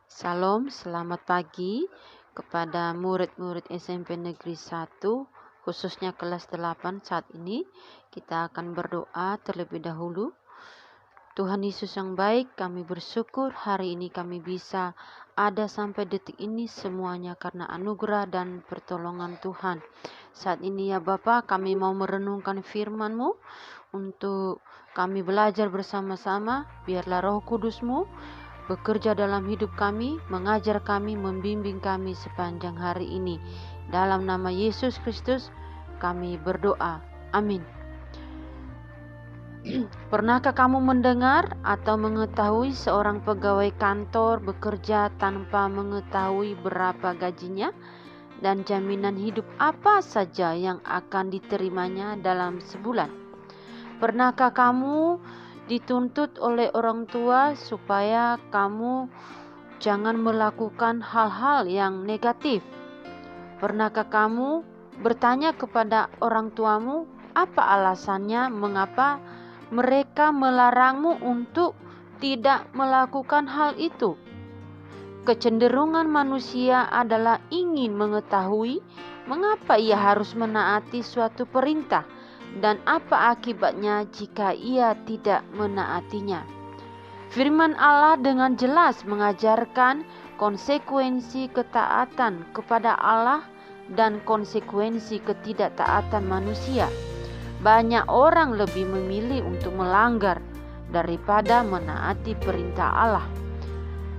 Salam, selamat pagi kepada murid-murid SMP Negeri 1, khususnya kelas 8 saat ini. Kita akan berdoa terlebih dahulu. Tuhan Yesus yang baik, kami bersyukur hari ini kami bisa ada sampai detik ini semuanya karena anugerah dan pertolongan Tuhan. Saat ini ya Bapa, kami mau merenungkan firman-Mu untuk kami belajar bersama-sama. Biarlah Roh Kudus-Mu bekerja dalam hidup kami, mengajar kami, membimbing kami sepanjang hari ini. Dalam nama Yesus Kristus kami berdoa. Amin. Pernahkah kamu mendengar atau mengetahui seorang pegawai kantor bekerja tanpa mengetahui berapa gajinya dan jaminan hidup apa saja yang akan diterimanya dalam sebulan? Pernahkah kamu dituntut oleh orang tua supaya kamu jangan melakukan hal-hal yang negatif? Pernahkah kamu bertanya kepada orang tuamu apa alasannya mengapa mereka melarangmu untuk tidak melakukan hal itu? Kecenderungan manusia adalah ingin mengetahui mengapa ia harus menaati suatu perintah dan apa akibatnya jika ia tidak menaatinya. Firman Allah dengan jelas mengajarkan konsekuensi ketaatan kepada Allah dan konsekuensi ketidaktaatan manusia. Banyak orang lebih memilih untuk melanggar daripada menaati perintah Allah.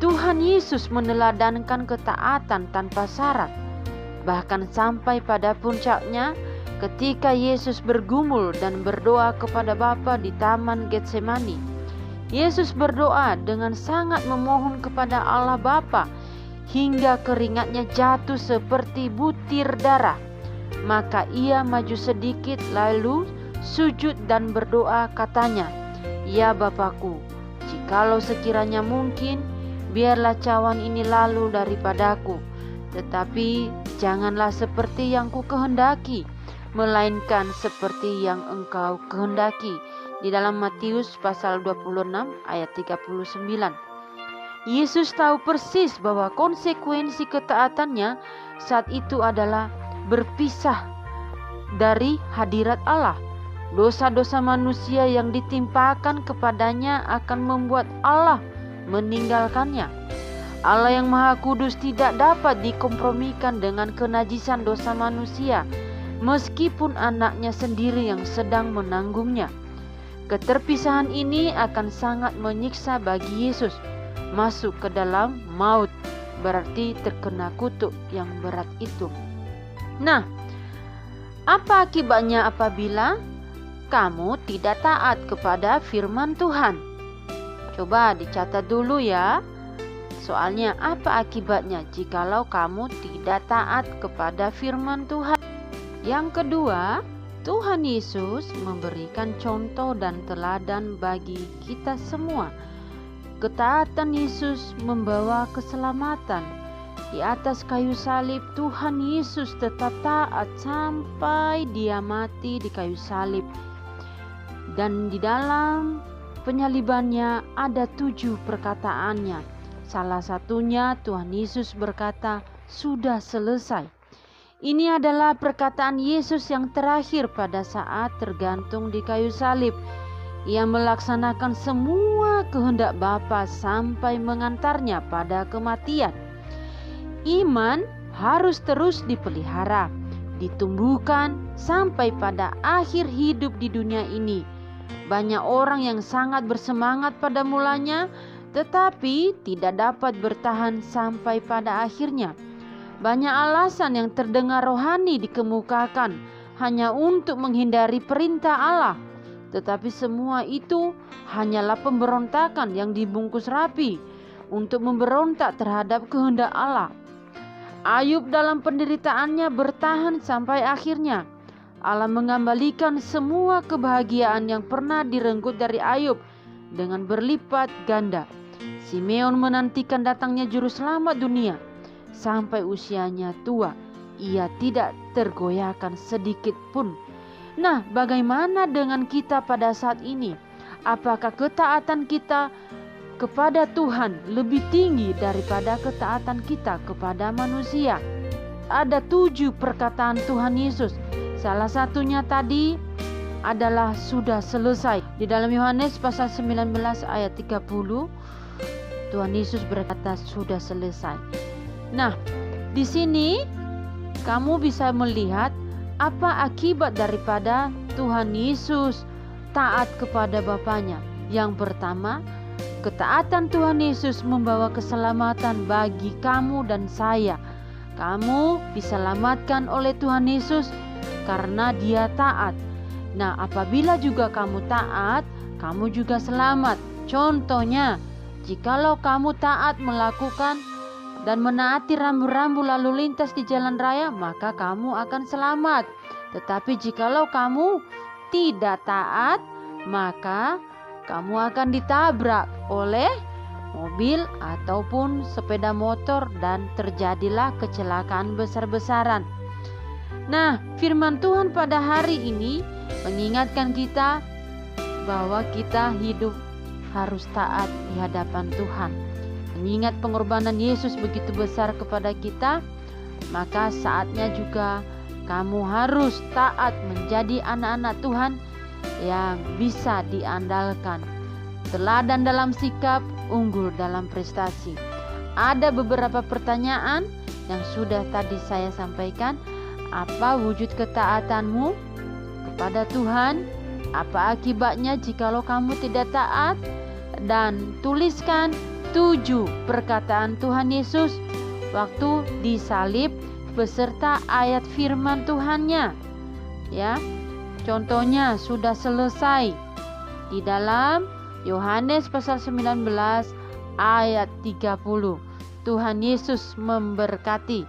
Tuhan Yesus meneladankan ketaatan tanpa syarat, bahkan sampai pada puncaknya ketika Yesus bergumul dan berdoa kepada Bapa di Taman Getsemani. Yesus berdoa dengan sangat memohon kepada Allah Bapa hingga keringatnya jatuh seperti butir darah. Maka ia maju sedikit lalu sujud dan berdoa, katanya, "Ya Bapakku, jikalau sekiranya mungkin, biarlah cawan ini lalu daripadaku. Tetapi janganlah seperti yang ku kehendaki, melainkan seperti yang Engkau kehendaki." Di dalam Matius pasal 26 ayat 39. Yesus tahu persis bahwa konsekuensi ketaatannya saat itu adalah berpisah dari hadirat Allah. Dosa-dosa manusia yang ditimpakan kepadanya akan membuat Allah meninggalkannya. Allah yang Maha Kudus tidak dapat dikompromikan dengan kenajisan dosa manusia, meskipun anaknya sendiri yang sedang menanggungnya. Keterpisahan ini akan sangat menyiksa bagi Yesus. Masuk ke dalam maut berarti terkena kutuk yang berat itu. Nah, apa akibatnya apabila kamu tidak taat kepada firman Tuhan? Coba dicatat dulu ya. Soalnya apa akibatnya jikalau kamu tidak taat kepada firman Tuhan? Yang kedua, Tuhan Yesus memberikan contoh dan teladan bagi kita semua. Ketaatan Yesus membawa keselamatan. Di atas kayu salib, Tuhan Yesus tetap taat sampai Dia mati di kayu salib. Dan di dalam penyalibannya ada 7 perkataannya. Salah satunya Tuhan Yesus berkata, "Sudah selesai." Ini adalah perkataan Yesus yang terakhir pada saat tergantung di kayu salib. Ia melaksanakan semua kehendak Bapa sampai mengantarnya pada kematian. Iman harus terus dipelihara, ditumbuhkan sampai pada akhir hidup di dunia ini. Banyak orang yang sangat bersemangat pada mulanya, tetapi tidak dapat bertahan sampai pada akhirnya. Banyak alasan yang terdengar rohani dikemukakan hanya untuk menghindari perintah Allah. Tetapi semua itu hanyalah pemberontakan yang dibungkus rapi untuk memberontak terhadap kehendak Allah. Ayub dalam penderitaannya bertahan sampai akhirnya. Allah mengembalikan semua kebahagiaan yang pernah direnggut dari Ayub dengan berlipat ganda. Simeon menantikan datangnya juru selamat dunia. Sampai usianya tua, ia tidak tergoyahkan sedikit pun. Nah, bagaimana dengan kita pada saat ini? Apakah ketaatan kita kepada Tuhan lebih tinggi daripada ketaatan kita kepada manusia. Ada 7 perkataan Tuhan Yesus. Salah satunya tadi adalah sudah selesai. Di dalam Yohanes pasal 19 ayat 30, Tuhan Yesus berkata sudah selesai. Nah, di sini kamu bisa melihat apa akibat daripada Tuhan Yesus taat kepada Bapanya. Yang pertama, ketaatan Tuhan Yesus membawa keselamatan bagi kamu dan saya. Kamu diselamatkan oleh Tuhan Yesus karena Dia taat. Nah, apabila juga kamu taat, kamu juga selamat. Contohnya, jikalau kamu taat melakukan dan menaati rambu-rambu lalu lintas di jalan raya, maka kamu akan selamat. Tetapi jikalau kamu tidak taat, maka kamu akan ditabrak oleh mobil ataupun sepeda motor dan terjadilah kecelakaan besar-besaran. Nah, firman Tuhan pada hari ini mengingatkan kita bahwa kita hidup harus taat di hadapan Tuhan. Mengingat pengorbanan Yesus begitu besar kepada kita, maka saatnya juga kamu harus taat menjadi anak-anak Tuhan yang bisa diandalkan. Teladan dalam sikap, unggul dalam prestasi. Ada beberapa pertanyaan yang sudah tadi saya sampaikan. Apa wujud ketaatanmu kepada Tuhan? Apa akibatnya jikalau kamu tidak taat? Dan tuliskan 7 perkataan Tuhan Yesus waktu disalib beserta ayat firman Tuhannya. Ya. Contohnya sudah selesai di dalam Yohanes pasal 19 ayat 30. Tuhan Yesus memberkati.